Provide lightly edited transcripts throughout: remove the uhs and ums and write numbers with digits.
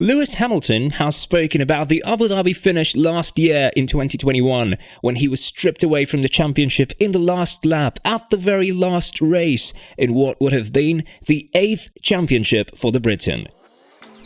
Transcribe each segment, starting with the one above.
Lewis Hamilton has spoken about the Abu Dhabi finish last year in 2021 when he was stripped away from the championship in the last lap at the very last race in what would have been the 8th championship for the Briton.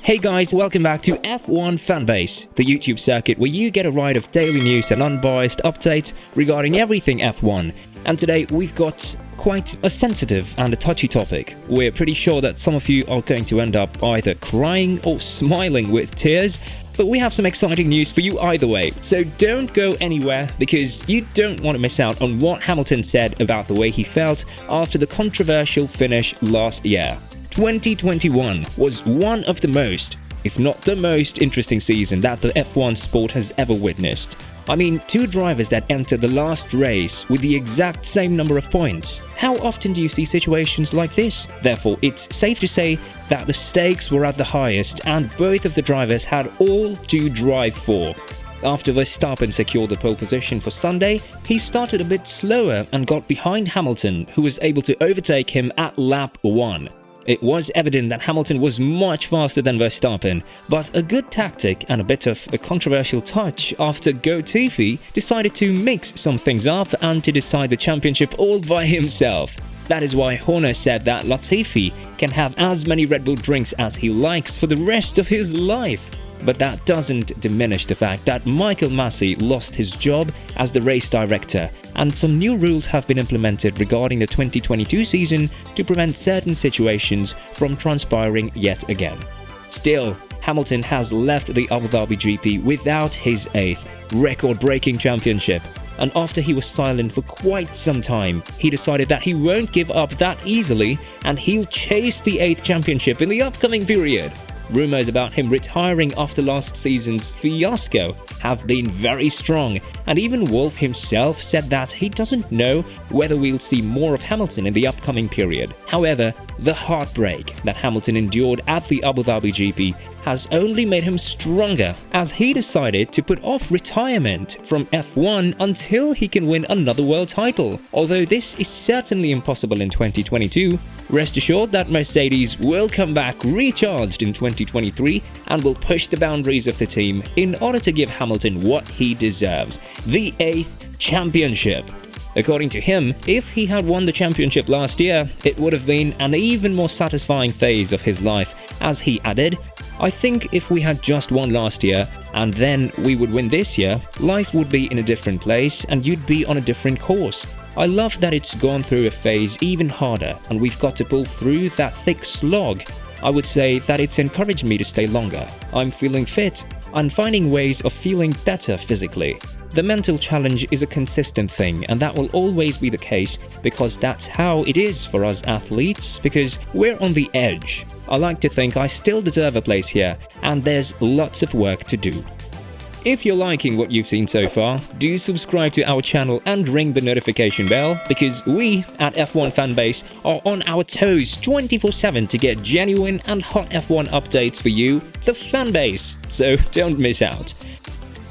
Hey guys, welcome back to F1 Fanbase, the YouTube circuit where you get a ride of daily news and unbiased updates regarding everything F1. And today we've got quite a sensitive and a touchy topic. We're pretty sure that some of you are going to end up either crying or smiling with tears, but we have some exciting news for you either way. So don't go anywhere because you don't want to miss out on what Hamilton said about the way he felt after the controversial finish last year. 2021 was one of the most, if not the most interesting season that the F1 sport has ever witnessed. I mean, two drivers that entered the last race with the exact same number of points. How often do you see situations like this? Therefore, it's safe to say that the stakes were at the highest and both of the drivers had all to drive for. After Verstappen secured the pole position for Sunday, he started a bit slower and got behind Hamilton, who was able to overtake him at lap 1. It was evident that Hamilton was much faster than Verstappen, but a good tactic and a bit of a controversial touch after Latifi decided to mix some things up and to decide the championship all by himself. That is why Horner said that Latifi can have as many Red Bull drinks as he likes for the rest of his life. But that doesn't diminish the fact that Michael Masi lost his job as the race director, and some new rules have been implemented regarding the 2022 season to prevent certain situations from transpiring yet again. Still, Hamilton has left the Abu Dhabi GP without his 8th record-breaking championship, and after he was silent for quite some time, he decided that he won't give up that easily and he'll chase the 8th championship in the upcoming period. Rumors about him retiring after last season's fiasco have been very strong, and even Wolff himself said that he doesn't know whether we'll see more of Hamilton in the upcoming period. However, the heartbreak that Hamilton endured at the Abu Dhabi GP has only made him stronger as he decided to put off retirement from F1 until he can win another world title. Although this is certainly impossible in 2022, rest assured that Mercedes will come back recharged in 2023 and will push the boundaries of the team in order to give Hamilton what he deserves, the 8th championship. According to him, if he had won the championship last year, it would have been an even more satisfying phase of his life, as he added, "I think if we had just won last year and then we would win this year, life would be in a different place and you'd be on a different course. I love that it's gone through a phase even harder and we've got to pull through that thick slog. I would say that it's encouraged me to stay longer. I'm feeling fit and finding ways of feeling better physically. The mental challenge is a consistent thing, and that will always be the case because that's how it is for us athletes, because we're on the edge. I like to think I still deserve a place here, and there's lots of work to do." If you're liking what you've seen so far, do subscribe to our channel and ring the notification bell, because we at F1 Fanbase are on our toes 24/7 to get genuine and hot F1 updates for you, the Fanbase, so don't miss out.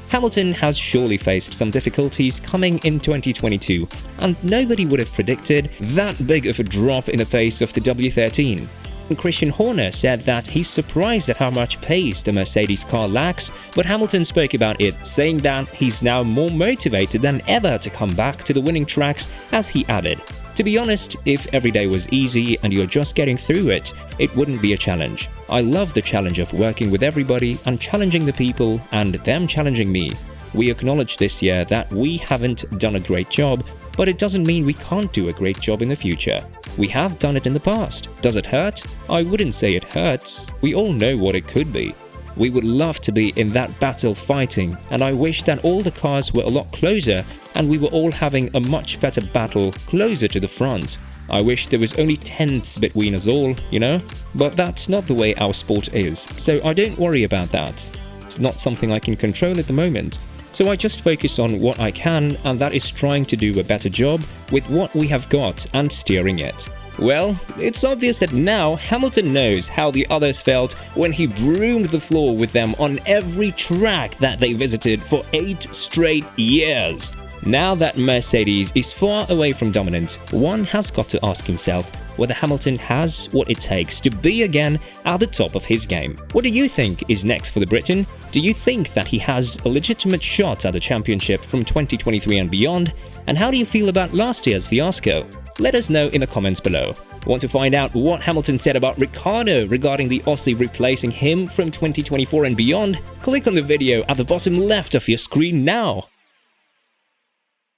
Hamilton has surely faced some difficulties coming in 2022, and nobody would have predicted that big of a drop in the pace of the W13. Christian Horner said that he's surprised at how much pace the Mercedes car lacks, but Hamilton spoke about it, saying that he's now more motivated than ever to come back to the winning tracks, as he added, "To be honest, if every day was easy and you're just getting through it, it wouldn't be a challenge. I love the challenge of working with everybody and challenging the people and them challenging me. We acknowledge this year that we haven't done a great job, but it doesn't mean we can't do a great job in the future. We have done it in the past. Does it hurt? I wouldn't say it hurts. We all know what it could be. We would love to be in that battle fighting, and I wish that all the cars were a lot closer and we were all having a much better battle closer to the front. I wish there was only tenths between us all, you know? But that's not the way our sport is, so I don't worry about that. It's not something I can control at the moment. So I just focus on what I can, and that is trying to do a better job with what we have got and steering it." Well, it's obvious that now Hamilton knows how the others felt when he broomed the floor with them on every track that they visited for 8 straight years. Now that Mercedes is far away from dominant, one has got to ask himself, whether Hamilton has what it takes to be again at the top of his game. What do you think is next for the Briton? Do you think that he has a legitimate shot at the championship from 2023 and beyond? And how do you feel about last year's fiasco? Let us know in the comments below. Want to find out what Hamilton said about Ricciardo regarding the Aussie replacing him from 2024 and beyond? Click on the video at the bottom left of your screen now.